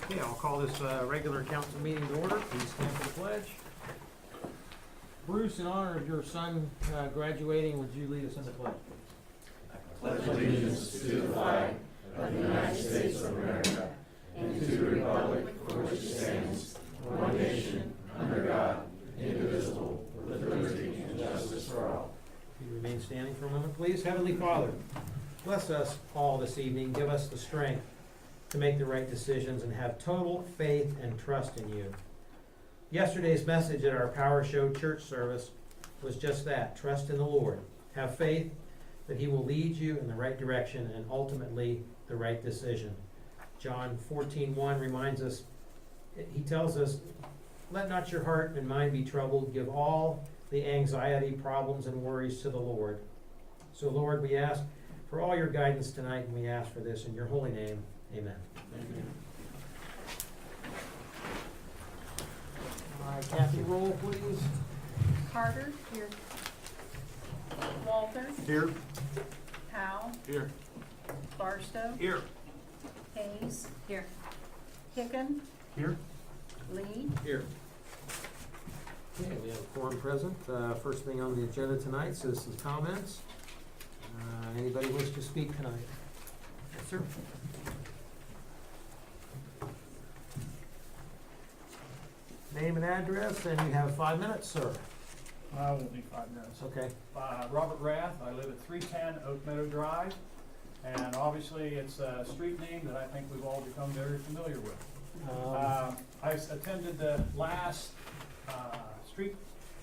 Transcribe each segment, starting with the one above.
Okay, I'll call this regular council meeting to order. Please stand for the pledge. Bruce, in honor of your son graduating, would you lead us in the pledge? Pledge allegiance to the flag of the United States of America and to the republic for which it stands, one nation, under God, indivisible, with liberty and justice for all. Will you remain standing for a moment, please? Heavenly Father, bless us all this evening. Give us the strength to make the right decisions and have total faith and trust in you. Yesterday's message at our Power Show church service was just that. Trust in the Lord. Have faith that he will lead you in the right direction and ultimately the right decision. John 14:1 reminds us, he tells us, let not your heart and mind be troubled. Give all the anxiety, problems, and worries to the Lord. So Lord, we ask for all your guidance tonight, and we ask for this in your holy name. Amen. Amen. All right, Kathy, roll, please. Carter. Here. Walter. Here. Powell. Here. Barstow. Here. Hayes. Here. Hicken. Here. Lee. Here. Okay, we have a quorum present. First thing on the agenda tonight, citizens' comments. Anybody wish to speak tonight? Yes, sir. Name and address, and you have 5 minutes, sir. I won't need 5 minutes. Okay. Robert Rath, I live at 310 Oak Meadow Drive, and obviously it's a street name that I think we've all become very familiar with. I attended the last street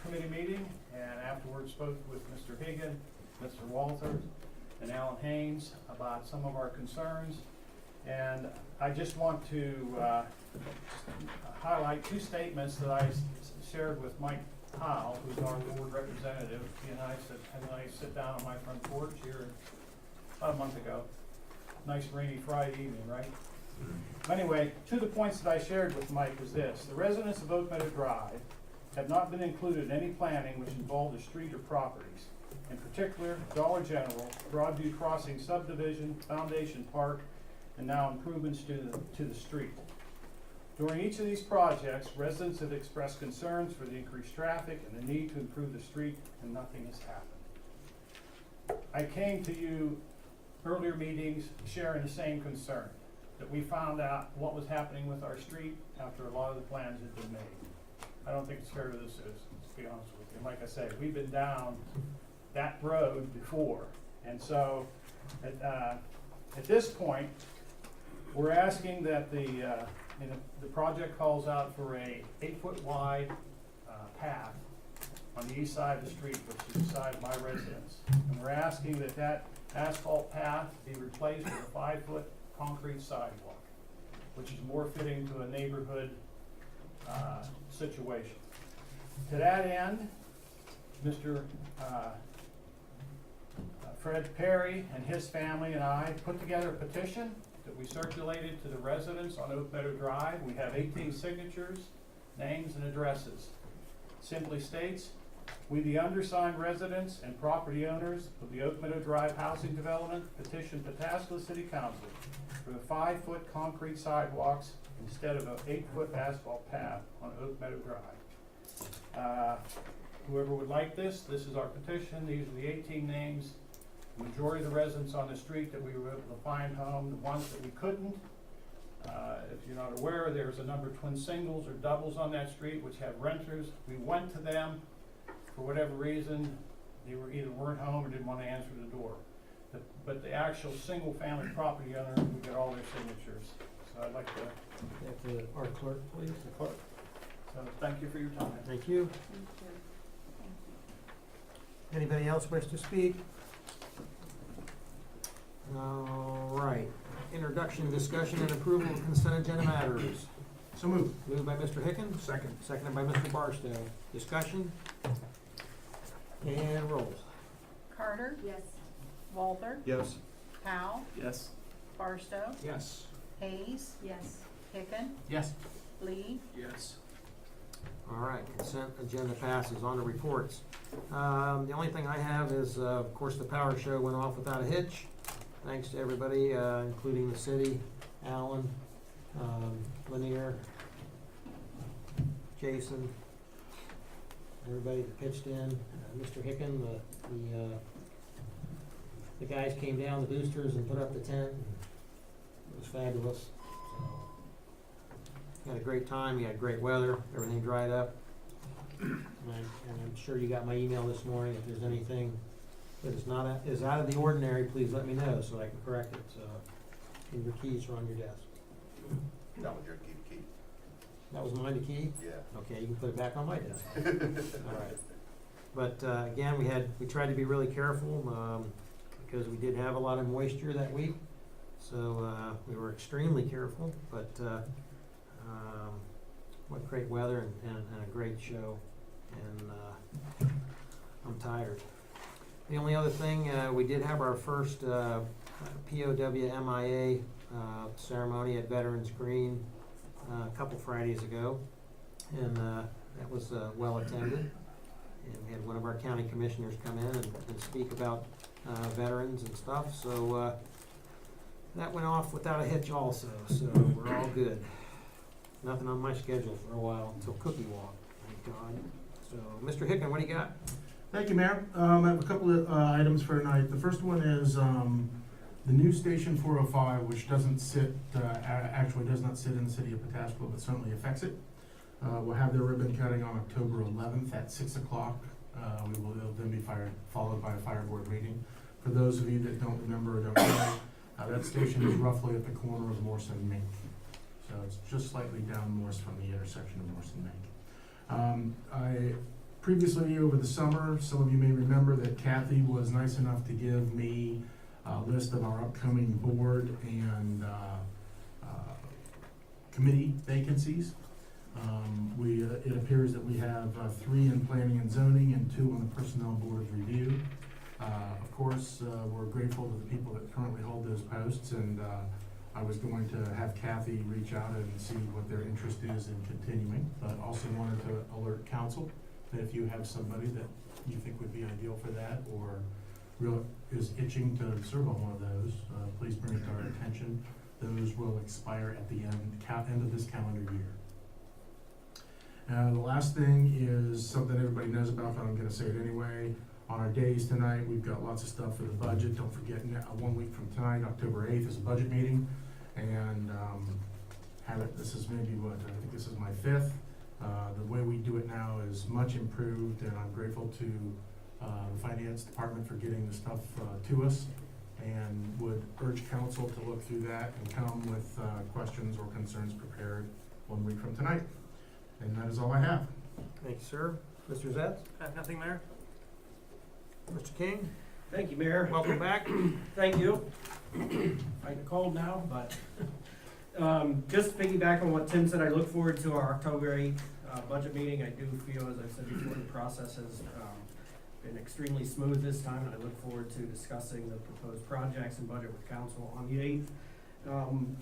committee meeting, and afterwards spoke with Mr. Higgin, Mr. Walters, and Alan Haynes about some of our concerns. And I just want to highlight 2 statements that I shared with Mike Powell, who's our ward representative. He and I sit down on my front porch here about a month ago. Nice rainy Friday evening, right? Anyway, 2 of the points that I shared with Mike was this. The residents of Oak Meadow Drive have not been included in any planning which involved a street or properties. In particular, Dollar General, Broadview Crossing subdivision, Foundation Park, and now improvements to the street. During each of these projects, residents have expressed concerns for the increased traffic and the need to improve the street, and nothing has happened. I came to you earlier meetings sharing the same concern, that we found out what was happening with our street after a lot of the plans had been made. I don't think it's fair to the citizens, to be honest with you. And like I said, we've been down that road before. And so at this point, we're asking that the project calls out for a 8-foot wide path on the east side of the street, which is the side of my residence. And we're asking that that asphalt path be replaced with a 5-foot concrete sidewalk, which is more fitting to a neighborhood situation. To that end, Mr. Fred Perry and his family and I put together a petition that we circulated to the residents on Oak Meadow Drive. We have 18 signatures, names, and addresses. Simply states, we, the undersigned residents and property owners of the Oak Meadow Drive housing development, petition Pataskala City Council for the 5-foot concrete sidewalks instead of an 8-foot asphalt path on Oak Meadow Drive. Whoever would like this is our petition. These are the 18 names. The majority of the residents on the street that we were able to find home. The ones that we couldn't, if you're not aware, there's a number of twin singles or doubles on that street which have renters. We went to them. For whatever reason, they weren't home or didn't want to answer the door. But the actual single-family property owner, we got all their signatures. So I'd like to, Our clerk, please. The clerk. so thank you for your time. Thank you. Anybody else wish to speak? All right. Introduction, discussion, and approval of consent agenda matters. So moved. Moved by Mr. Hicken. Second. Seconded by Mr. Barstow. Discussion? And roll. Carter. Yes. Walter. Yes. Powell. Yes. Barstow. Yes. Hayes. Yes. Hicken. Yes. Lee. Yes. All right, consent agenda passes. On to reports. The only thing I have is, of course, the Power Show went off without a hitch. Thanks to everybody, including the city, Alan, Lanier, Jason, everybody that pitched in, Mr. Hicken, the guys came down, the boosters, and put up the tent. It was fabulous. So, had a great time, we had great weather, everything dried up. And I'm sure you got my email this morning. If there's anything that is out of the ordinary, please let me know so I can correct it. So, and your keys are on your desk. That was your key. That was mine to key? Yeah. Okay, you can put it back on my desk. All right. But again, we tried to be really careful because we did have a lot of moisture that week. So we were extremely careful, but what great weather and a great show. And I'm tired. The only other thing, we did have our first POW MIA ceremony at Veterans Green a couple Fridays ago, and that was well attended. And we had one of our county commissioners come in and speak about veterans and stuff. So that went off without a hitch also. So we're all good. Nothing on my schedule for a while until Cookie Walk. Thank God. So, Mr. Hicken, what do you got? Thank you, Mayor. I have a couple of items for tonight. The first one is the new Station 405, which doesn't sit, actually does not sit in the city of Pataskala, but certainly affects it. We'll have their ribbon cutting on October 11th at 6 o'clock. It'll then be followed by a fire board meeting. For those of you that don't remember or don't know, that station is roughly at the corner of Morse and Mink. So it's just slightly down Morse from the intersection of Morse and Mink. Previously, over the summer, some of you may remember that Kathy was nice enough to give me a list of our upcoming board and committee vacancies. It appears that we have 3 in planning and zoning and 2 on the personnel board of review. Of course, we're grateful to the people that currently hold those posts, and I was going to have Kathy reach out and see what their interest is in continuing, but also wanted to alert council that if you have somebody that you think would be ideal for that or is itching to serve on one of those, please bring it to our attention. Those will expire at the end of this calendar year. The last thing is something everybody knows about, but I'm going to say it anyway. On our days tonight, we've got lots of stuff for the budget. Don't forget, 1 week from tonight, October 8th, is a budget meeting. And this is maybe what, I think this is my 5th. The way we do it now is much improved, and I'm grateful to the finance department for getting the stuff to us, and would urge council to look through that and come with questions or concerns prepared 1 week from tonight. And that is all I have. Thank you, sir. Mr. Zets? Nothing, Mayor? Mr. King? Thank you, Mayor. Welcome back. Thank you. Fighting a cold now, but just to piggyback on what Tim said, I look forward to our October 8th budget meeting. I do feel, as I've said before, the process has been extremely smooth this time, and I look forward to discussing the proposed projects and budget with council on the 8th.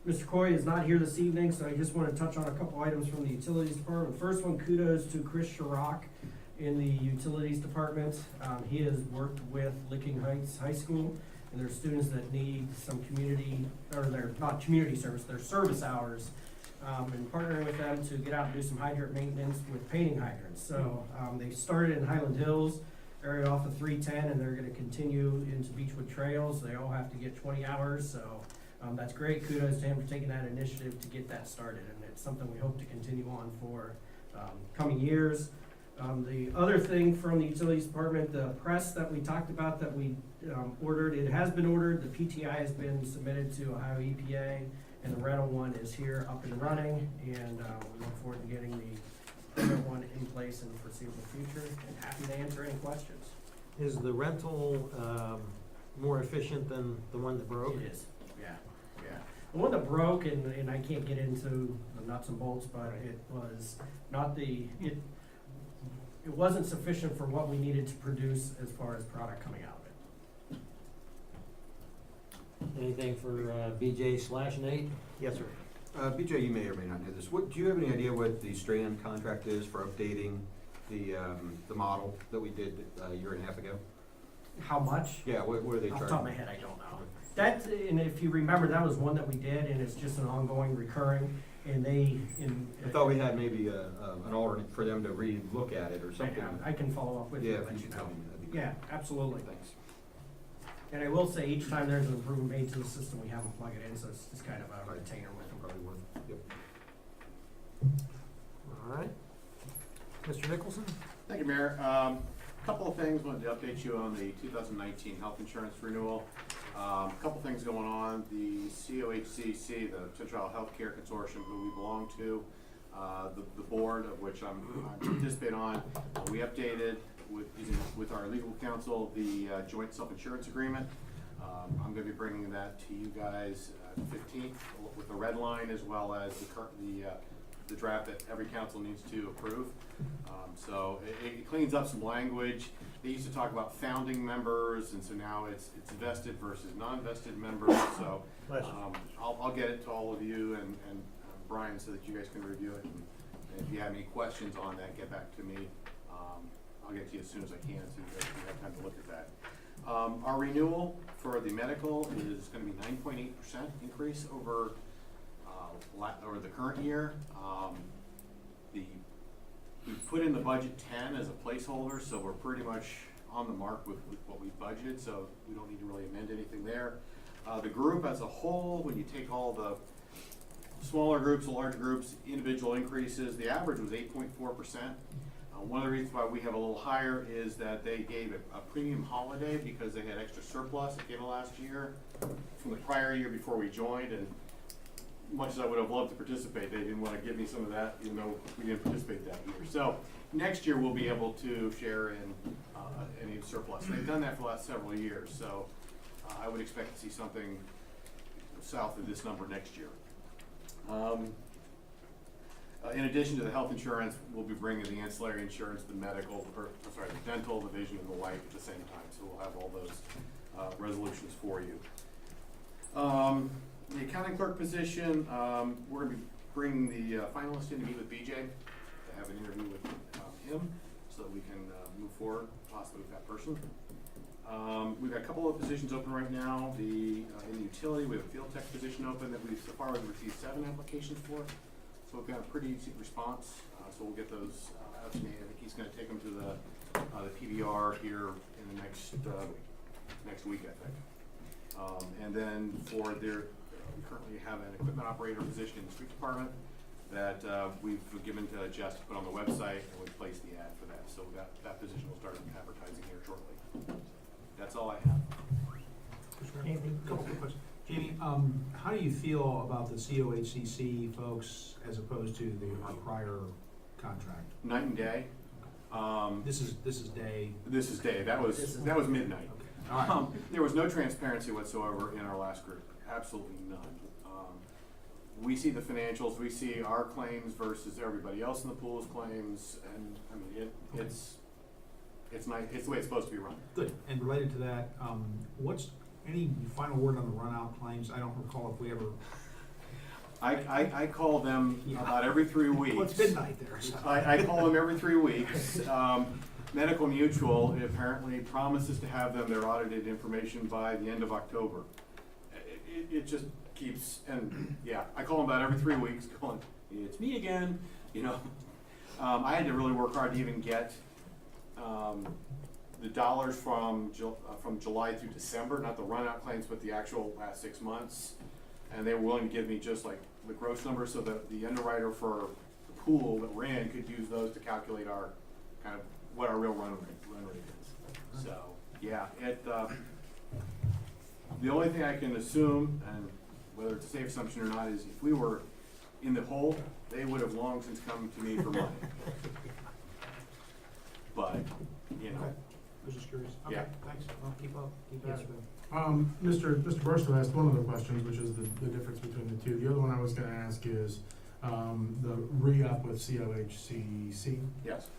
Mr. Coy is not here this evening, so I just want to touch on a couple items from the Utilities Department. First one, kudos to Chris Sharrock in the Utilities Department. He has worked with Licking Heights High School and their students that need some community, or they're not community service, they're service hours, and partnering with them to get out and do some hydrant maintenance with painting hydrants. So they started in Highland Hills, area off of 310, and they're going to continue into Beechwood Trails. They all have to get 20 hours, so that's great. Kudos to him for taking that initiative to get that started, and it's something we hope to continue on for coming years. The other thing from the Utilities Department, the press that we talked about that we ordered, it has been ordered. The PTI has been submitted to Ohio EPA, and the rental one is here up and running, and we look forward to getting the other one in place in the foreseeable future, and happy to answer any questions. Is the rental more efficient than the one that broke? It is, yeah. The one that broke, and I can't get into the nuts and bolts, but it was not it wasn't sufficient for what we needed to produce as far as product coming out of it. Anything for BJ/Nate? Yes, sir. BJ, you may or may not know this. Do you have any idea what the Strand contract is for updating the model that we did a year and a half ago? How much? Yeah, what are they Off charging? the top of my head, I don't know. That, and if you remember, that was one that we did, and it's just an ongoing recurring, and they, in. I thought we had maybe an alternate for them to re-look at it or something. I can follow up with you, Yeah, and if let you you could tell know. me, that'd be great. Yeah, absolutely. Thanks. And I will say, each time there's an improvement made to the system, we have them plug it in, so it's just kind of a retainer with them. Probably worth, yep. All right. Mr. Nicholson? Thank you, Mayor. Couple of things, wanted to update you on the 2019 health insurance renewal. Couple things going on. The COHCC, the Central Healthcare Consortium, who we belong to, the board of which I participate on, we updated with our legal counsel the joint self-insurance agreement. I'm going to be bringing that to you guys 15th with the red line, as well as the draft that every council needs to approve. So it cleans up some language. They used to talk about founding members, and so now it's vested versus non-vested members. So I'll get it to all of you and Brian, so that you guys can review it. And if you have any questions on that, get back to me. I'll get to you as soon as I can, so you guys can have time to look at that. Our renewal for the medical is going to be 9.8% increase over the current year. We put in the budget 10 as a placeholder, so we're pretty much on the mark with what we budgeted, so we don't need to really amend anything there. The group as a whole, when you take all the smaller groups, the larger groups, individual increases, the average was 8.4%. One of the reasons why we have a little higher is that they gave a premium holiday because they had extra surplus that came in last year from the prior year before we joined, and much as I would have loved to participate, they didn't want to give me some of that, even though we didn't participate that year. So next year we'll be able to share in any surplus. They've done that for the last several years, so I would expect to see something south of this number next year. In addition to the health insurance, we'll be bringing the ancillary insurance, the medical, the dental, the vision, and the life at the same time. So we'll have all those resolutions for you. The accounting clerk position, we're going to be bringing the finalist in to meet with BJ to have an interview with him, so that we can move forward possibly with that person. We've got a couple of positions open right now. In the utility, we have a field tech position open that we've so far received 7 applications for. So we've got a pretty decent response. So we'll get those out to me. I think he's going to take them to the PBR here in the next week, I think. And then we currently have an equipment operator position in the street department that we've given to Jess to put on the website, and we've placed the ad for that. So that position will start advertising here shortly. That's all I have. A couple quick questions. Jamie, how do you feel about the COHCC folks as opposed to our prior contract? Night and day. This is day. This is day. That was midnight. Okay. All right. There was no transparency whatsoever in our last group. Absolutely none. We see the financials. We see our claims versus everybody else in the pool's claims, and I mean it's nice. It's the way it's supposed to be run. Good. And related to that, what's any final word on the run-out claims? I don't recall if we ever. I call them about every 3 weeks. Well, it's midnight there. So. I call them every 3 weeks. Medical Mutual apparently promises to have them their audited information by the end of October. It just keeps, and yeah, I call them about every 3 weeks going, it's me again, you know. I had to really work hard to even get the dollars from July through December, not the run-out claims, but the actual last 6 months. And they were willing to give me just like the gross numbers, so that the underwriter for the pool that we're in could use those to calculate our kind of what our real run rate is. So yeah, the only thing I can assume, and whether it's a safe assumption or not, is if we were in the hole, they would have long since come to me for money. But you know. Okay. I was just curious. Okay, Yeah. thanks. Well, keep up. Keep Yes, at it. Mr. Burstow asked one of the questions, which is the difference between the two. The other one I was gonna ask is, the re-up with COHCC. Yes.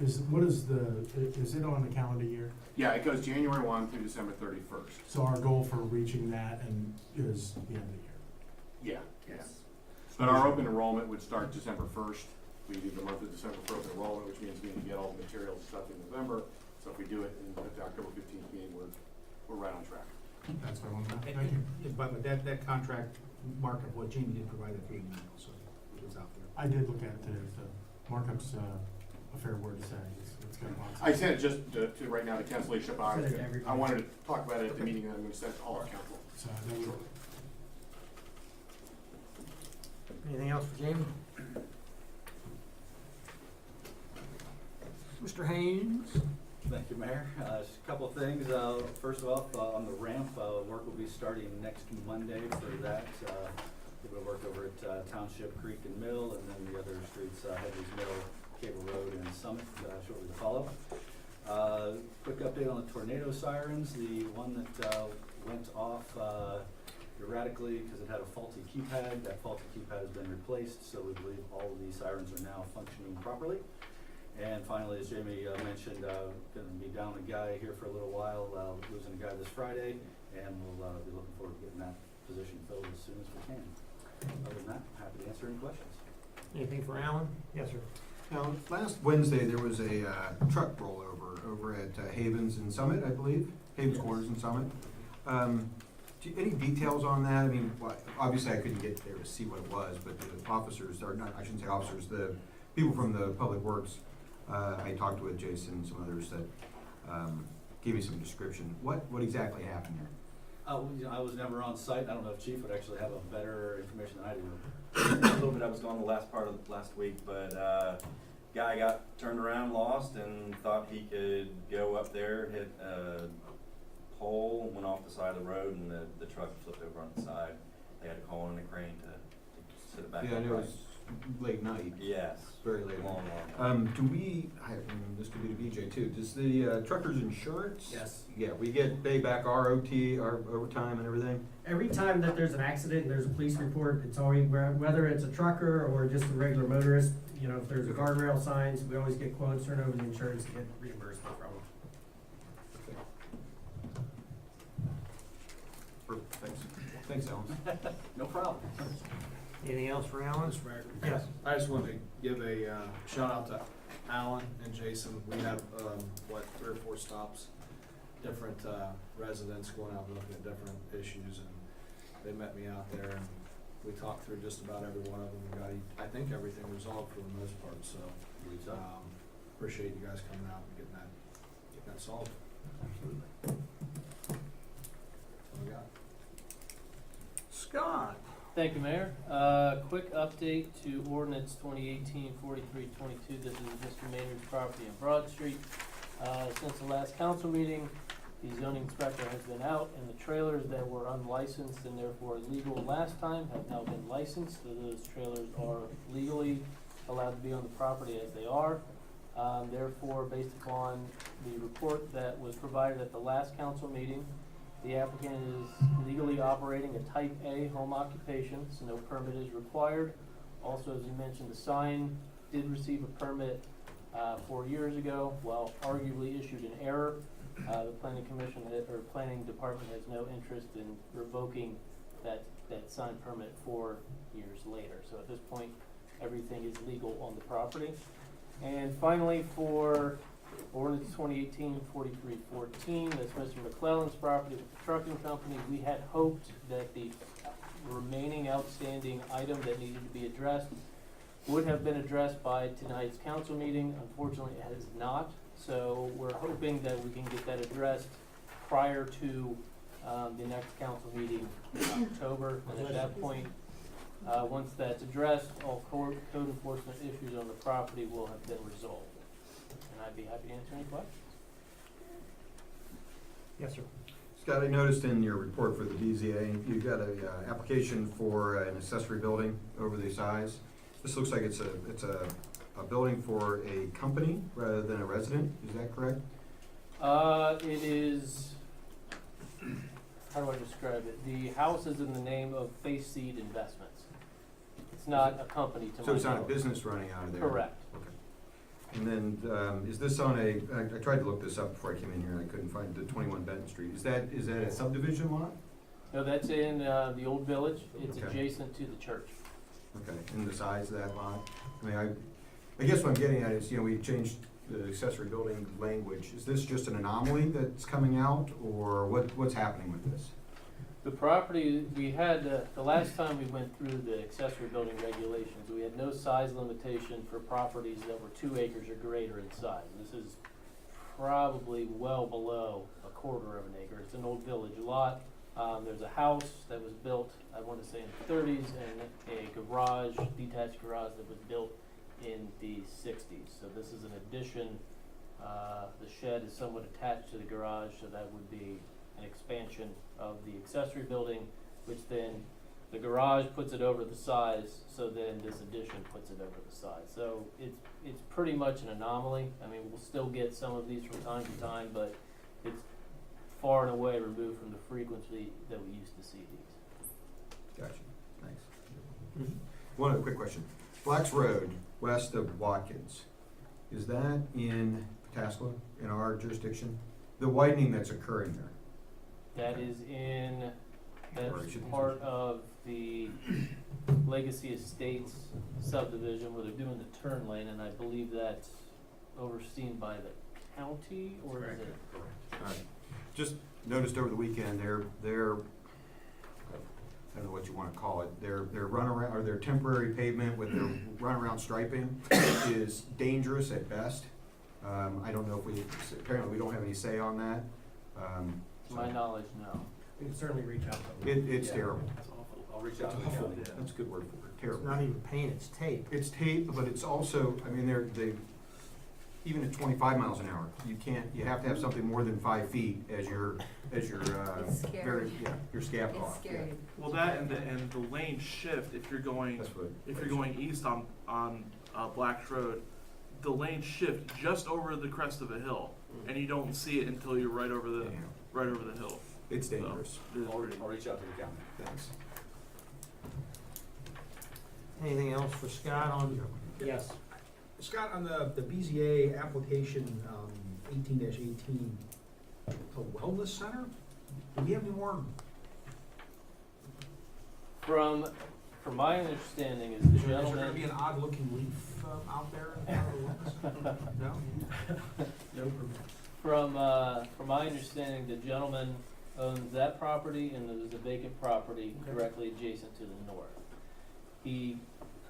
Is it on the calendar year? Yeah, it goes January 1 through December 31st. So our goal for reaching that is the end of the year. Yeah. But our open enrollment would start December 1st. We do the month of December for open enrollment, which means we need to get all the materials and stuff in November. So if we do it at the October 15th meeting, we're right on track. That's what I want to know. And- Thank you. and- But that contract markup, what Jamie did provide that through email, so it was out there. I did look at it today, the markup's a fair word to say. It's got lots of. I sent it just to right now to Council Shabbat. Send it to everybody. I wanted to talk about it at the meeting that I'm gonna send to all our council. So that was- Anything else for Jamie? Mr. Haynes? Thank you, Mayor. Just a couple of things. First of all, on the ramp, work will be starting next Monday for that. We're gonna work over at Township Creek and Mill, and then the other streets, Henry's Mill, Cable Road, and Summit, shortly to follow. Quick update on the tornado sirens. The one that went off erratically because it had a faulty keypad. That faulty keypad has been replaced, so we believe all of these sirens are now functioning properly. And finally, as Jamie mentioned, gonna be down a guy here for a little while, losing a guy this Friday, and we'll be looking forward to getting that position filled as soon as we can. Other than that, happy to answer any questions. Anything for Alan? Yes, sir. Now, last Wednesday, there was a truck rollover over at Havens and Summit, I believe, Havens Corners and Summit. Any details on that? I mean, obviously I couldn't get there to see what it was, but the officers, or not, I shouldn't say officers, the people from the Public Works, I talked with Jason and some others that gave me some description. What exactly happened there? I was never on site. I don't know if Chief would actually have a better information than I do. A little bit, I was gone the last part of last week, but guy got turned around, lost, and thought he could go up there, hit a pole, went off the side of the road, and the truck flipped over on the side. They had to call in a crane to sit it back Yeah, I upright. know it was late night, Yes. very late. Long, long. Do we, this could be to BJ too, does the trucker's insurance? Yes. Yeah, we get pay back our OT, our overtime and everything? Every time that there's an accident and there's a police report, it's always, whether it's a trucker or just a regular motorist, you know, if there's a guardrail signs, we always get quotes, turn over the insurance, and get reimbursement from them. Perfect, thanks. Thanks, Alan. No problem. Anything else for Alan? Mr. Mayor? Yes. I just wanted to give a shout out to Alan and Jason. We had, 3 or 4 stops, different residents going out and looking at different issues, and they met me out there, and we talked through just about every one of them, and got, I think, everything resolved for the most part, so, appreciate you guys coming out and getting that solved. Absolutely. That's all I got. Scott? Thank you, Mayor. Quick update to ordinance 2018-4322. This is Mr. Maynard's property on Broad Street. Since the last council meeting, the zoning inspector has been out, and the trailers that were unlicensed and therefore illegal last time have now been licensed. So those trailers are legally allowed to be on the property as they are. Therefore, based upon the report that was provided at the last council meeting, the applicant is legally operating a type A home occupation, so no permit is required. Also, as you mentioned, the sign did receive a permit 4 years ago, while arguably issued in error. The planning commission or planning department has no interest in revoking that sign permit 4 years later. So at this point, everything is legal on the property. And finally, for ordinance 2018-4314, that's Mr. McClellan's property with the trucking company. We had hoped that the remaining outstanding item that needed to be addressed would have been addressed by tonight's council meeting. Unfortunately, it has not. So we're hoping that we can get that addressed prior to the next council meeting in October. And at that point, once that's addressed, all code enforcement issues on the property will have been resolved. And I'd be happy to answer any questions. Yes, sir. Scott, I noticed in your report for the BZA, you've got a application for an accessory building over the size. This looks like it's a building for a company rather than a resident, is that correct? It is, how do I describe it? The house is in the name of Face Seed Investments. It's not a company to my So it's not a knowledge. business running out of there? Correct. Okay. And then, is this on I tried to look this up before I came in here and I couldn't find the 21 Benton Street. Is that a subdivision lot? No, that's in the old village. It's Okay. adjacent to the church. Okay, and the size of that lot? I mean, I guess what I'm getting at is, we changed the accessory building language, is this just an anomaly that's coming out, or what's happening with this? The property, we had, the last time we went through the accessory building regulations, we had no size limitation for properties that were 2 acres or greater in size. This is probably well below a quarter of an acre. It's an old village lot. There's a house that was built, I want to say in the 30s, and a garage, detached garage that was built in the 60s. So this is an addition. The shed is somewhat attached to the garage, so that would be an expansion of the accessory building, which then the garage puts it over the size, so then this addition puts it over the size. So it's pretty much an anomaly. I mean, we'll still get some of these from time to time, but it's far and away removed from the frequency that we used to see these. Gotcha, thanks. One other quick question. Blacks Road, west of Watkins, is that in Pataskla, in our jurisdiction? The widening that's occurring there? That is in, that's Or it should be- part of the Legacy Estates subdivision where they're doing the turn lane, and I believe that's overseen by the county, or is it? Alright. Just noticed over the weekend, their I don't know what you wanna call it, their runaround, or their temporary pavement with their runaround striping is dangerous at best. I don't know if apparently we don't have any say on that. To my knowledge, no. We can certainly reach out to them. It's terrible. That's awful. I'll reach out to the county. That's a good word for it, It's terrible. not even paint, it's tape. It's tape, but it's also, I mean, even at 25 miles an hour, you have to have something more than 5 feet as your, It's scary. your scab It's off. scary. Well, that and the lane shift, if you're going That's what. east on Blacks Road, the lane shift just over the crest of a hill, and you don't see it until you're right over the hill. It's dangerous. It is I'll pretty- reach out to the county. Thanks. Anything else for Scott on? Yes. Scott, on the BZA application, 18-18, a wellness center? Do we have any more? From my understanding is the Is there gonna gentleman, be an odd-looking leaf out there in front of the wellness center? No? No permit. from my understanding, the gentleman owns that property and there's a vacant property Okay. directly adjacent to the north. He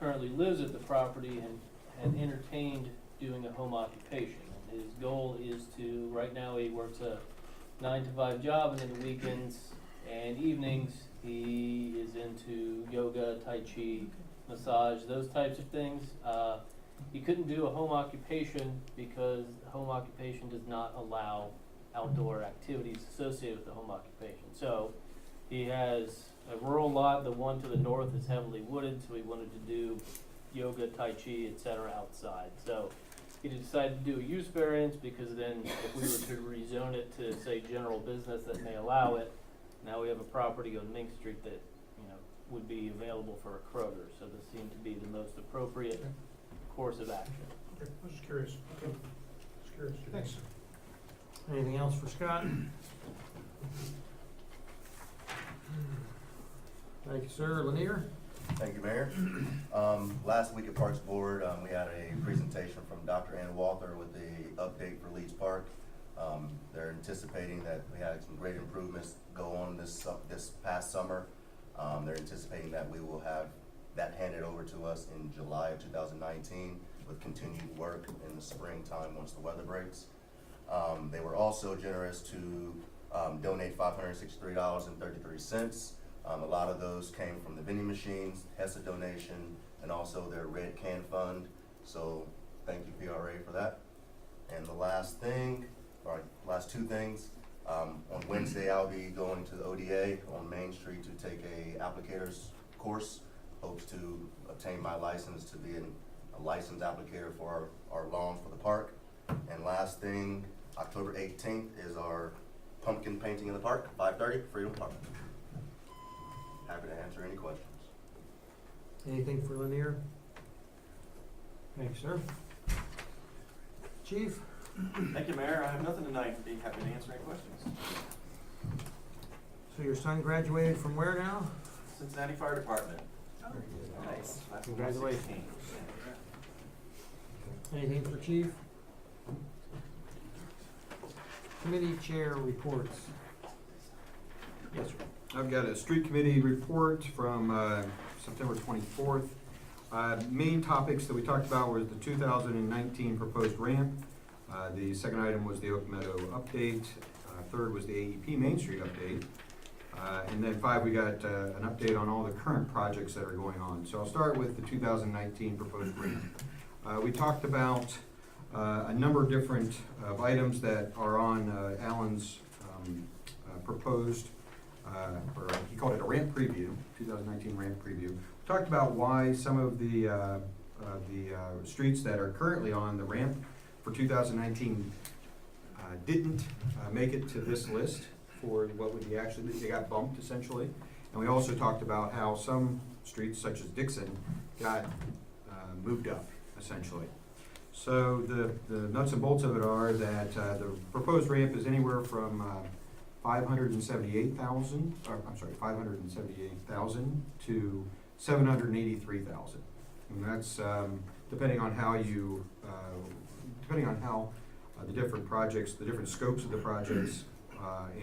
currently lives at the property and had entertained doing a home occupation. And his goal is to, right now he works a 9-to-5 job, and in the weekends and evenings, he is into yoga, tai chi, massage, those types of things. He couldn't do a home occupation because home occupation does not allow outdoor activities associated with the home occupation. So he has a rural lot, the one to the north is heavily wooded, so he wanted to do yoga, tai chi, etc. outside. So he decided to do a use variance because then if we were to rezone it to say general business that may allow it, now we have a property on Mink Street that, would be available for a Kroger. So this seemed to be the most appropriate course of action. Okay, I was just curious. Okay. Just curious. Thanks. Anything else for Scott? Thank you, sir. Lanier? Thank you, Mayor. Last week at Parks Board, we had a presentation from Dr. Ann Walther with the update for Leeds Park. They're anticipating that we had some great improvements go on this past summer. They're anticipating that we will have that handed over to us in July of 2019 with continued work in the springtime once the weather breaks. They were also generous to donate $563.33. A lot of those came from the vending machines, HESA donation, and also their Red Can Fund. So thank you, PRA, for that. And the last two things, on Wednesday I'll be going to the ODA on Main Street to take a applicator's course. Hopes to obtain my license to be a licensed applicator for our lawns for the park. And last thing, October 18th is our pumpkin painting in the park, 5:30, Freedom Park. Happy to answer any questions. Anything for Lanier? Thank you, sir. Chief? Thank you, Mayor. I have nothing tonight. Be happy to answer any questions. So your son graduated from where now? Cincinnati Fire Department. Nice. Class of Congratulations. 2016. Anything for Chief? Committee chair reports. Yes, sir. I've got a street committee report from September 24th. Main topics that we talked about was the 2019 proposed ramp. The second item was the Oak Meadow update. Third was the AEP Main Street update. And then 5, we got an update on all the current projects that are going on. So I'll start with the 2019 proposed ramp. We talked about a number of different items that are on Alan's proposed, or he called it a ramp preview, 2019 ramp preview. We talked about why some of the streets that are currently on the ramp for 2019 didn't make it to this list for what would be actually, they got bumped essentially. And we also talked about how some streets such as Dixon got moved up essentially. So the nuts and bolts of it are that the proposed ramp is anywhere from 578,000 to 783,000. And that's depending on how you, the different projects, the different scopes of the projects,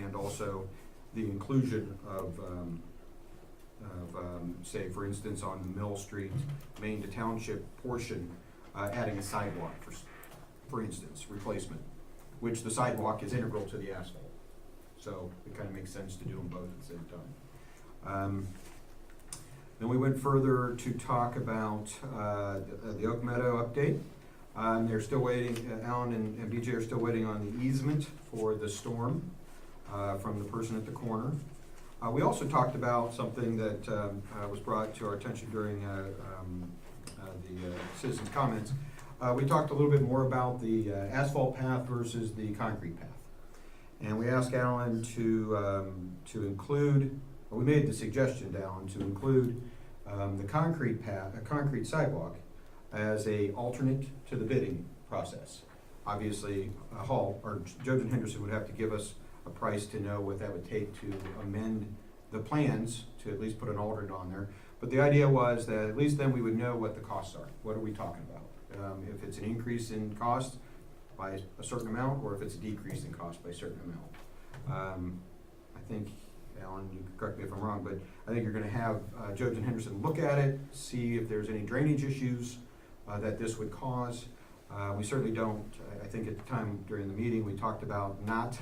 and also the inclusion of say, for instance, on Mill Street, Main to Township portion, adding a sidewalk, for instance, replacement, which the sidewalk is integral to the asphalt. So it kind of makes sense to do them both at the same time. Then we went further to talk about the Oak Meadow update. They're still waiting, Alan and BJ are still waiting on the easement for the storm from the person at the corner. We also talked about something that was brought to our attention during the citizens' comments. We talked a little bit more about the asphalt path versus the concrete path. And we asked Alan to include, or we made the suggestion to Alan to include the concrete path, a concrete sidewalk, as a alternate to the bidding process. Obviously, Hall, or Jojen Henderson would have to give us a price to know what that would take to amend the plans to at least put an alternate on there. But the idea was that at least then we would know what the costs are. What are we talking about? If it's an increase in cost by a certain amount, or if it's a decrease in cost by a certain amount. I think, Alan, you can correct me if I'm wrong, but I think you're gonna have Jojen Henderson look at it, see if there's any drainage issues that this would cause. We certainly don't, I think at the time during the meeting, we talked about not,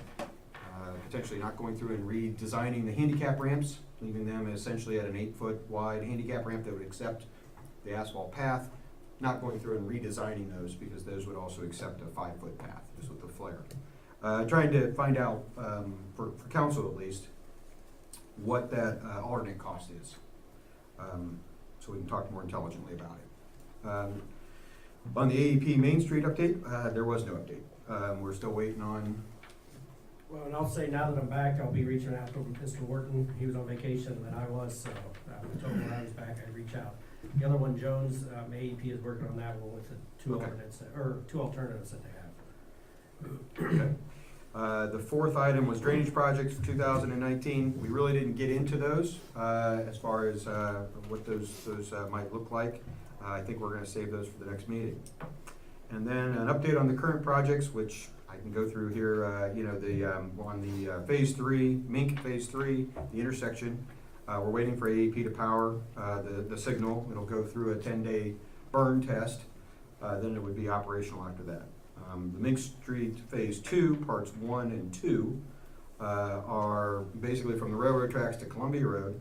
potentially not going through and redesigning the handicap ramps, leaving them essentially at an 8-foot wide handicap ramp that would accept the asphalt path, not going through and redesigning those because those would also accept a 5-foot path, just with the flare. Trying to find out, for council at least, what that alternate cost is, so we can talk more intelligently about it. On the AEP Main Street update, there was no update. We're still waiting on. Well, and I'll say now that I'm back, I'll be reaching out to Mr. Wharton. He was on vacation and I was, so I told him when I was back I'd reach out. The other one, Jones, AEP is working on that one with the two Okay. alternates, or two alternatives that they have. Okay. The fourth item was drainage projects for 2019. We really didn't get into those as far as what those might look like. I think we're going to save those for the next meeting. And then an update on the current projects, which I can go through here. On the Phase 3, Mink Phase 3, the intersection. We're waiting for AEP to power the signal. It'll go through a 10-day burn test. Then it would be operational after that. The Mink Street Phase 2, Parts 1 and 2, are basically from the railroad tracks to Columbia Road.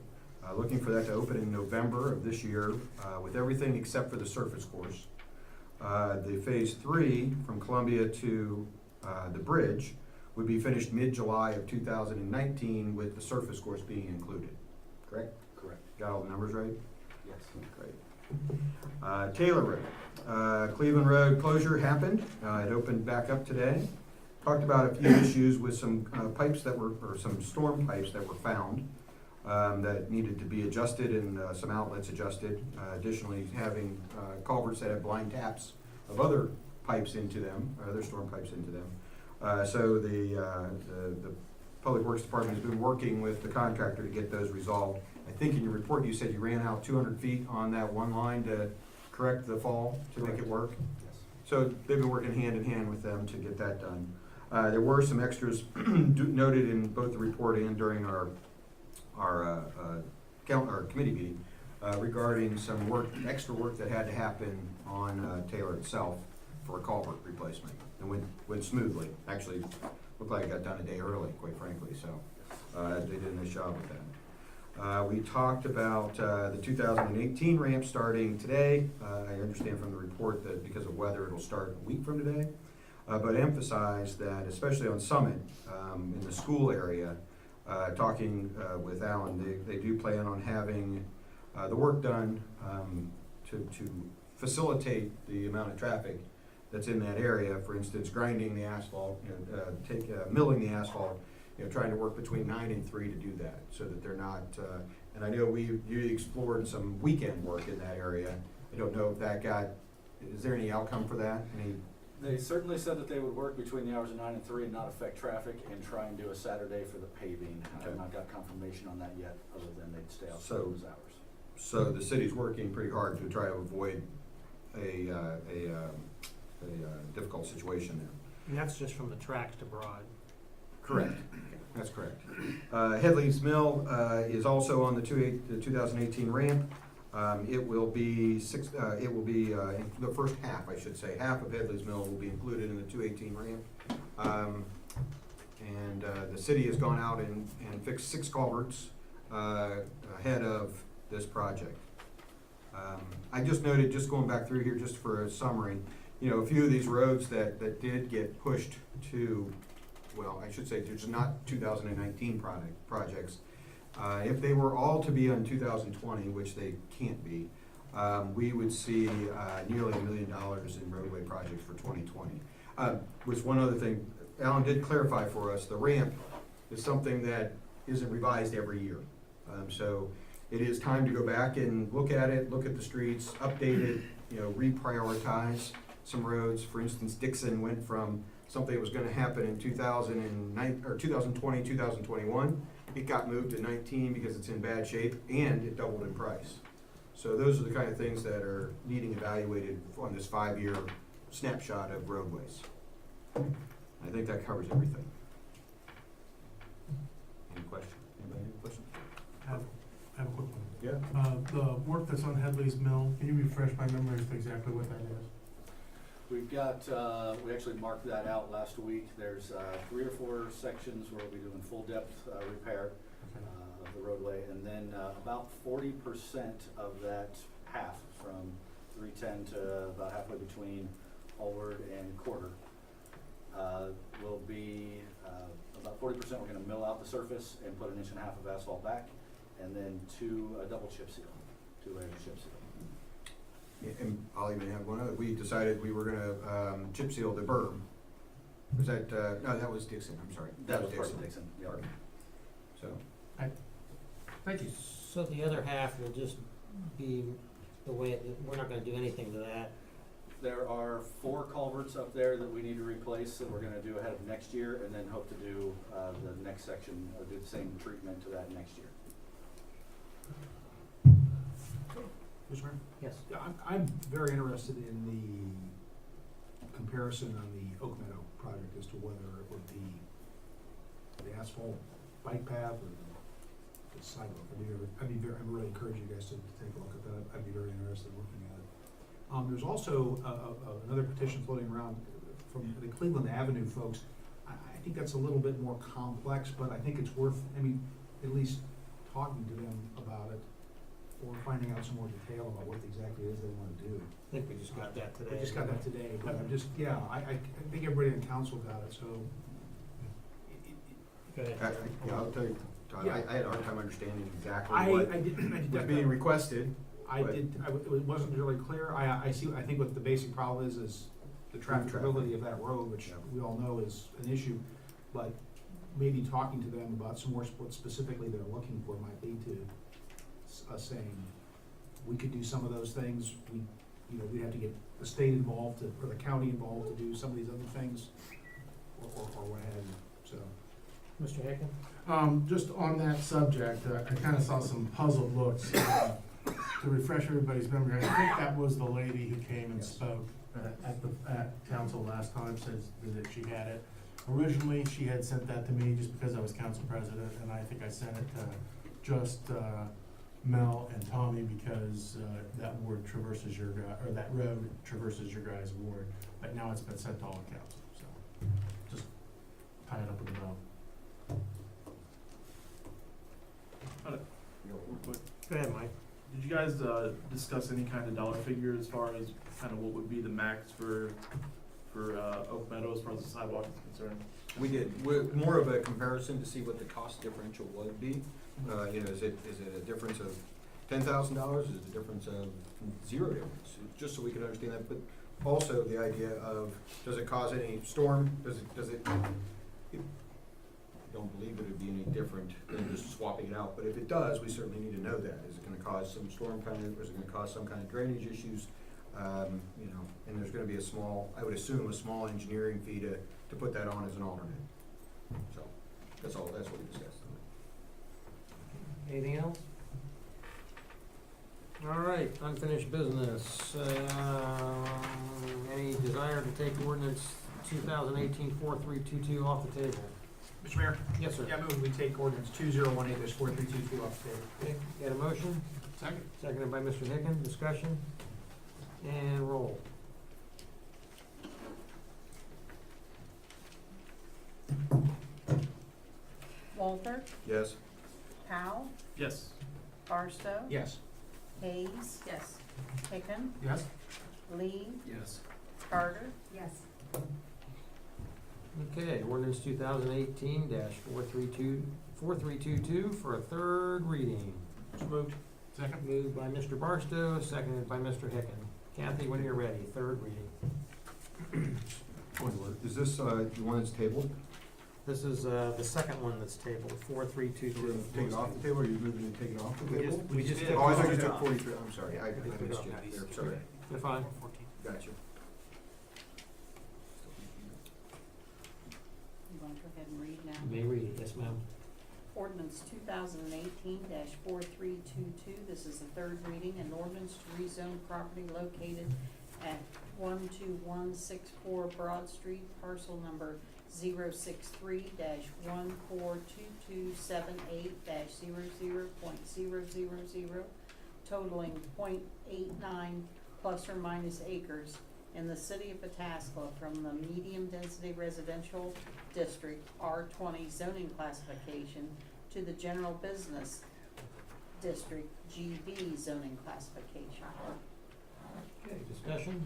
Looking for that to open in November of this year with everything except for the surface course. The Phase 3, from Columbia to the bridge, would be finished mid-July of 2019 with the surface course being included. Correct? Correct. Got all the numbers right? Yes. Great. Taylor Road. Cleveland Road closure happened. It opened back up today. Talked about a few issues with some pipes that were, or some storm pipes that were found that needed to be adjusted and some outlets adjusted. Additionally, having culverts that have blind taps of other pipes into them, other storm pipes into them. So the Public Works Department has been working with the contractor to get those resolved. I think in your report you said you ran out 200 feet on that one line to correct the fall to make it work. Yes. So they've been working hand in hand with them to get that done. There were some extras noted in both the report and during our committee meeting regarding some extra work that had to happen on Taylor itself for a culvert replacement. And went smoothly. Actually, looked like it got done a day early, quite frankly, so they did a nice job with that. We talked about the 2018 ramp starting today. I understand from the report that because of weather, it'll start a week from today. But emphasize that, especially on Summit, in the school area, talking with Alan, they do plan on having the work done to facilitate the amount of traffic that's in that area. For instance, grinding the asphalt, milling the asphalt, trying to work between 9 and 3 to do that, so that they're not. And I know you explored some weekend work in that area. I don't know if that got. Is there any outcome for that? They certainly said that they would work between the hours of 9 and 3 and not affect traffic and try and do a Saturday for the paving. I have not got confirmation on that yet, other than they'd stay out those hours. So the city's working pretty hard to try to avoid a difficult situation there. And that's just from the tracks to Broad. Correct. That's correct. Headley's Mill is also on the 2018 ramp. It will be in the first half, I should say. Half of Headley's Mill will be included in the 2018 ramp. And the city has gone out and fixed 6 culverts ahead of this project. I just noted, just going back through here just for a summary, a few of these roads that did get pushed to, well, I should say there's not 2019 projects. If they were all to be on 2020, which they can't be, we would see nearly $1 million in roadway projects for 2020. Which one other thing, Alan did clarify for us, the ramp is something that isn't revised every year. So it is time to go back and look at it, look at the streets, update it, reprioritize some roads. For instance, Dixon went from something that was going to happen in 2020, 2021. It got moved to 19 because it's in bad shape, and it doubled in price. So those are the kind of things that are needing evaluated on this 5-year snapshot of roadways. I think that covers everything. Any questions? Anybody have a question? I have a quick one. Yeah. The work that's on Headley's Mill, can you refresh my memory as to exactly what that is? We've got, we actually marked that out last week. There's 3 or 4 sections where we'll be doing full depth repair of the roadway, and then about 40% of that half, from 310 to about halfway between Allward and Quarter, will be about 40% we're going to mill out the surface and put 1.5 inches of asphalt back, and then 2 double chip seal, 2 layers of chip seal. And I'll even have one other. We decided we were gonna chip seal the berm. Was that, no, that was Dixon, I'm sorry. That was part of Dixon, yeah. So. Thank you. So the other half will just be the way, we're not gonna do anything to that. There are 4 culverts up there that we need to replace that we're gonna do ahead of next year, and then hope to do the next section, do the same treatment to that next year. Mr. Mayor? Yes. Yeah, I'm very interested in the comparison on the Oak Meadow project as to whether it would be the asphalt bike path or the sidewalk. I'd really encourage you guys to take a look at that. I'd be very interested in looking at it. There's also another petition floating around from the Cleveland Avenue folks. I think that's a little bit more complex, but I think it's worth, at least talking to them about it, or finding out some more detail about what exactly it is they want to do. I think we just got that today. I just got that today, but I'm just, I think everybody in council got it, so. Go ahead. I'll tell you, Todd, I had a hard time understanding exactly I what did was being requested. It wasn't really clear. I think what the basic problem is the trafficability of that road, which we all know is an issue, but maybe talking to them about some more what specifically they're looking for might lead to us saying, we could do some of those things. We'd have to get the state involved or the county involved to do some of these other things, or what have you, so. Mr. Hicken? Just on that subject, I kind of saw some puzzled looks to refresh everybody's memory, I think that was the lady who came and spoke at council last time, says that she had it. Originally, she had sent that to me just because I was council president, and I think I sent it to just Mel and Tommy because that ward traverses your, or that road traverses your guys' ward. But now it's been sent to all of council, so just tie it up with a bow. Go ahead, Mike. Did you guys discuss any kind of dollar figure as far as kind of what would be the max for Oak Meadow as far as the sidewalk is concerned? We did, more of a comparison to see what the cost differential would be. Is it a difference of $10,000? Is it a difference of zero difference? Just so we can understand that, but also the idea of, does it cause any storm? Does it, I don't believe it would be any different than just swapping it out, but if it does, we certainly need to know that. Is it gonna cause some storm kind of, or is it gonna cause some kind of drainage issues? And there's gonna be a small, I would assume, a small engineering fee to put that on as an alternate. So, that's what we discussed. Anything else? All right, unfinished business. Any desire to take ordinance 2018-4322 off the table? Mr. Mayor? Yes, sir. Yeah, I move we take ordinance 2018-4322 off the table. Okay, got a motion? Second. Seconded by Mr. Hicken. Discussion? And roll. Walter, Yes? Powell, Yes. Barstow, Yes. Hayes. Yes. Hicken, Yes? Lee, Yes. Carter. Yes. Okay, ordinance 2018-4322 for a third reading. So moved. Second. Moved by Mr. Barstow, seconded by Mr. Hicken. Kathy, when you're ready, third reading. Is this the one that's tabled? This is the second one that's tabled, So we're 4322. gonna take it off the table, or you moving to take it off the We table? just Oh, I thought you took took 43, I'm sorry, I We took it missed off. you there, sorry. You're fine. Gotcha. You want to go ahead and read now? You may read it, yes, ma'am. Ordinance 2018-4322, this is the third reading, an ordinance to rezone property located at 12164 Broad Street, parcel number 063-1422278-00.000, totaling .89 plus or minus acres in the city of Pataskla from the medium-density residential district R20 zoning classification to the general business district GB zoning classification. Okay, discussion?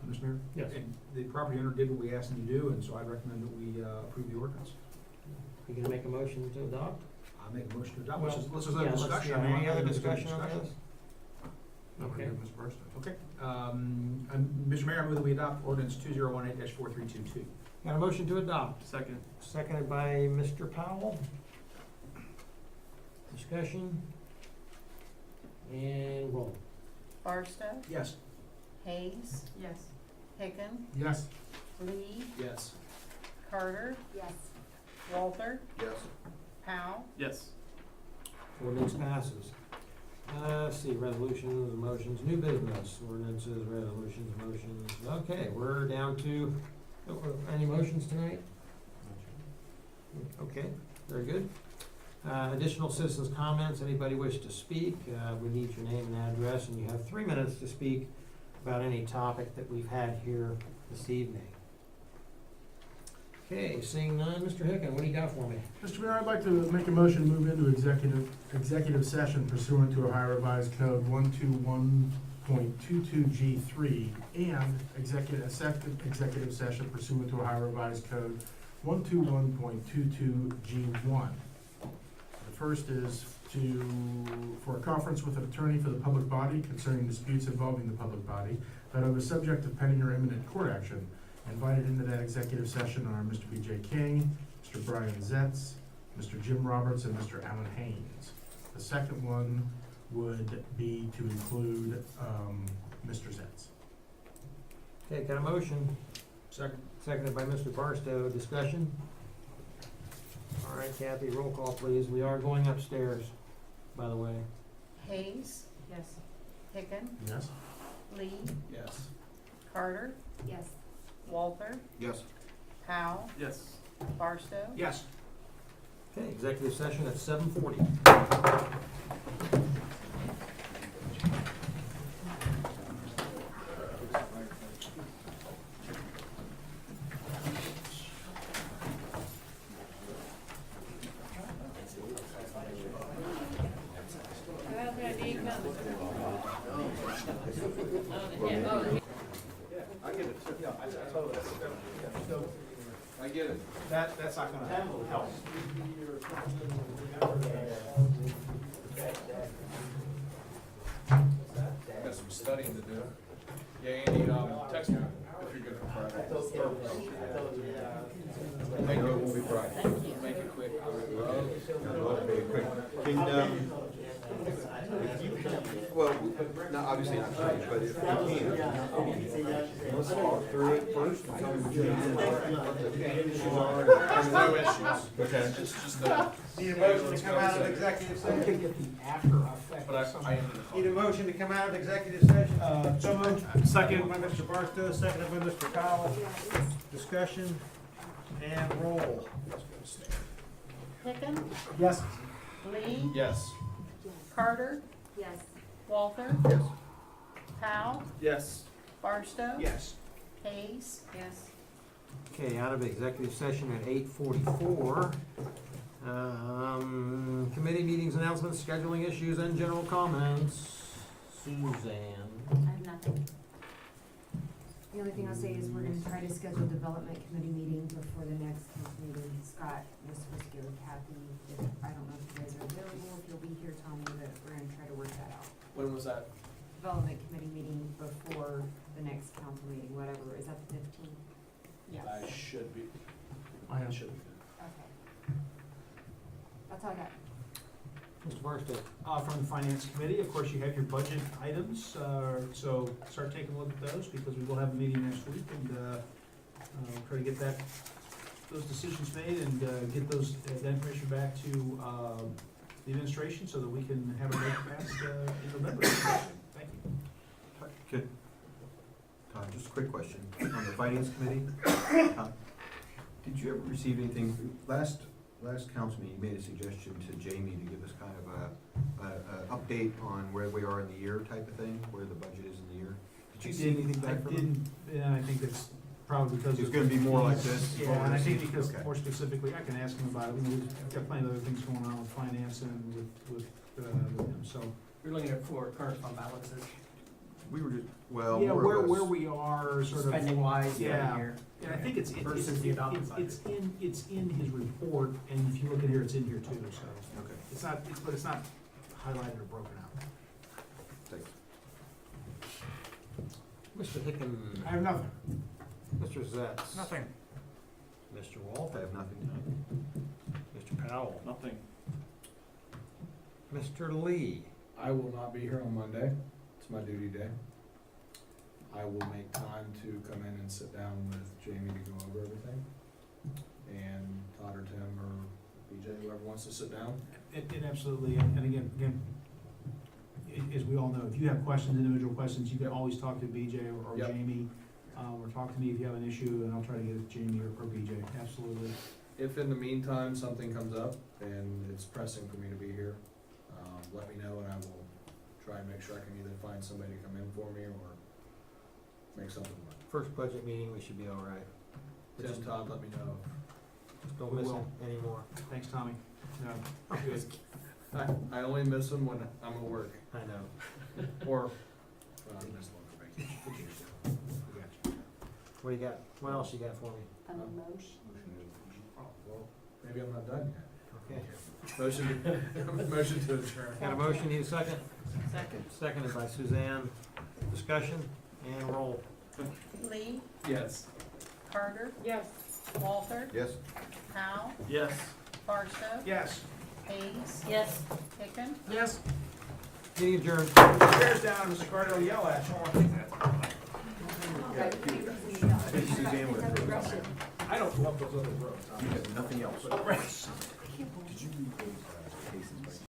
Mr. Mayor? Yes. And the property owner did what we asked him to do, and so I recommend that we approve the ordinance. You gonna make a motion to adopt? I'll make a motion to adopt. Well, Let's just have yeah, a let's- discussion. yeah, I mean, any other I think it's a good discussion on this? Okay. Mr. Barstow. Okay. Mr. Mayor, I move that we adopt ordinance 2018-4322. Got a motion to adopt, Second. seconded by Mr. Powell. Discussion? And roll. Barstow, Yes. Hayes. Yes. Hicken, Yes. Lee, Yes. Carter. Yes. Walter, Yes. Powell. Yes. Ordinance passes. Let's see, resolutions, motions, new business, ordinances, resolutions, motions. Okay, we're down to, any motions tonight? Okay, very good. Additional citizens' comments, anybody wish to speak? We need your name and address, and you have 3 minutes to speak about any topic that we've had here this evening. Okay, seeing none, Mr. Hicken, what do you got for me? Mr. Mayor, I'd like to make a motion to move into executive session pursuant to Ohio Revised Code 121.22G3 and second executive session pursuant to Ohio Revised Code 121.22G1. The first is for a conference with an attorney for the public body concerning disputes involving the public body that are the subject of pending or imminent court action. Invited into that executive session are Mr. B.J. King, Mr. Brian Zetz, Mr. Jim Roberts, and Mr. Alan Haynes. The second one would be to include Mr. Zetz. Okay, got a motion, Second. seconded by Mr. Barstow. Discussion? All right, Kathy, roll call, please. We are going upstairs, by the way. Hayes, Yes. Hicken, Yes. Lee, Yes. Carter, Yes. Walter, Yes. Powell, Yes. Barstow. Yes. Okay, executive session at 7:40. I get it. That's not gonna help. Got some studying to do. Yeah, Andy, text me if you're good for Friday. Thank you. It won't be Friday. Make it quick. Well, not, obviously not change, but if we can, let's talk through it first and tell me what you There's no issues. Okay. It's just Need a motion to come out of executive session? get the after effect. But I Need a motion to come out of executive session? So moved. Second by Mr. Barstow, seconded by Mr. Powell. Discussion and roll. Hicken, Yes. Lee, Yes. Carter, Yes. Walter, Yes. Powell, Yes. Barstow, Yes. Hayes, Yes. Okay, out of executive session at 8:44. Committee meetings, announcements, scheduling issues, and general comments. Suzanne. I have nothing. The only thing I'll say is we're gonna try to schedule a development committee meeting before the next council meeting. Scott was supposed to get with Kathy. I don't know if you guys are available, if you'll be here, tell me, but we're gonna try to work that out. When was that? Development committee meeting before the next council meeting, whatever, is that the 15th? I should be. I am. Should be. Okay. That's all I got. Mr. Barstow. From the finance committee, of course, you have your budget items, so start taking a look at those, because we will have a meeting next week, and, try to get those decisions made, and, get that information back to, the administration, so that we can have it passed, in November. Thank you. Good. Todd, just a quick question. On the finance committee, did you ever receive anything, last council meeting, you made a suggestion to Jamie to give us kind of a update on where we are in the year type of thing, where the budget is in the year? Did you see anything back from him? Yeah, I think that's probably because. It's gonna be more like this? Yeah, and I think because, Okay. more specifically, I can ask him about it, we've got plenty of other things going on with finance and with him, so. You're looking at for current fund balances, We were just, well, Yeah, more or where less. we are, sort of. spending wise Yeah. year. And I think it's Versus the adopted budget. it's in his report, and if you look at here, it's in here too, so. Okay, But it's not highlighted or broken out. thanks. Mr. Hicken. I have nothing. Mr. Zetz. Nothing. Mr. I Walter. have nothing. Mr. Powell. Nothing. Mr. Lee. I will not be here on Monday. It's my duty day. I will make time to come in and sit down with Jamie to go over everything. And Todd or Tim or BJ, whoever wants to sit down. It absolutely, and again, as we all know, if you have questions, individual questions, you can always talk to BJ or Yep. Jamie, or talk to me if you have an issue, and I'll try to get it to Jamie or BJ, absolutely. If in the meantime something comes up and it's pressing for me to be here, let me know and I will try and make sure I can either find somebody to come in for me or make something work. First budget meeting, we should be all right. Tim, Todd, let me know. Just don't miss it anymore. Thanks, Tommy. No, good. I only miss them when I'm at work I know. or, I miss one for vacation. We got you. What do you got? What else you got for me? a motion. Well, maybe I'm not done yet. Okay. Motion to adjourn. Got a motion, need a second? Second. Seconded by Suzanne. Discussion and roll. Lee, Yes. Carter, Yes. Walter, Yes? Powell, Yes. Barstow, Yes. Hayes, Yes. Hicken, Yes. Meeting adjourned. Bears down, Mr. Carter, will yell at you. Suzanne with I don't love those other roads. You have nothing else. But- Did you read those cases by